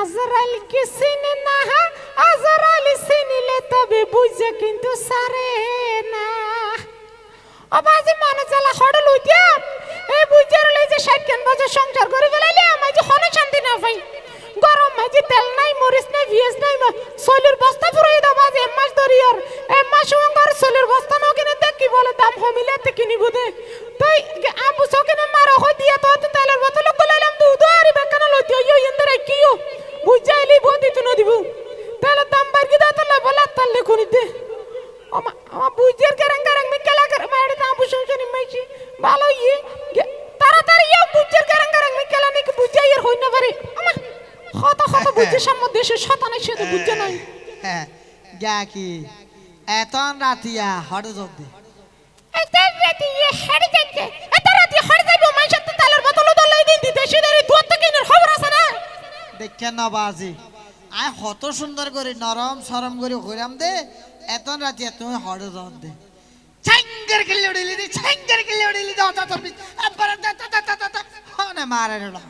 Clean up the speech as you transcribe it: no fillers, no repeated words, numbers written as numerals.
আজরাইল কি চিনে না, আজরাইল চিনিলে তবে বুঝে কিন্তু সারে না। ও বাজি মনে চালা হড়ল উইয়া এই বুঝার লই যে 60 কেন বছর সংসার করে ফেলাইলে আমি যে কোনো শান্তি না পাই। গরম মাঝে তেল নাই, মরিচ নাই, পেঁয়াজ নাই, সলির বস্তা পুরাই দাও বাজে মাস ধরি আর এই মাস ওঙ্গার সলির বস্তা নাও কিনে দেখ কি বলে দাম হমিলাতে কিনিব দে। তাই আবু সকিনে মারা হই দিয়া তো তেলের বোতল গলাইলাম দুধ আর বেকানা লইতে ইয়ো ইন্দরে কিও বুঝাইলি বদি তুই নদিব তেলের দাম বাড়ি দাও তাহলে বলা তাহলে কোনি দে আমা বুঝের গরং গরং মিকেলা করে মাড়ে তা আবু শুনছনি মাইছি ভালো ইয়ে তাড়াতাড়ি ইয়ে বুঝের গরং গরং মিকেলা নাকি বুঝাই আর হই না পারে আমা কত কত বুঝে সামনে দেশে শতানে সে তো বুঝে নাই। হ্যাঁ গা কি এতন রাতিয়া হড়ে জব্দে এত রাতিয়া হড়ে যাচ্ছে এত রাতিয়া হড়ে যাবে মাইশা তো তেলের বোতল দলাই দিন দিতে সেদারি দুধ তো কিনার খবর আছে না দেখেন না বাজি আয় কত সুন্দর করে নরম সরম করে ঘুরাম দে এতন রাতিয়া তুমি হড়ে জব্দে ছাঙ্গার খেলে উড়িলি দি ছাঙ্গার খেলে উড়িলি দাও তা তো আবার তা তা তা তা তা হনে মারে না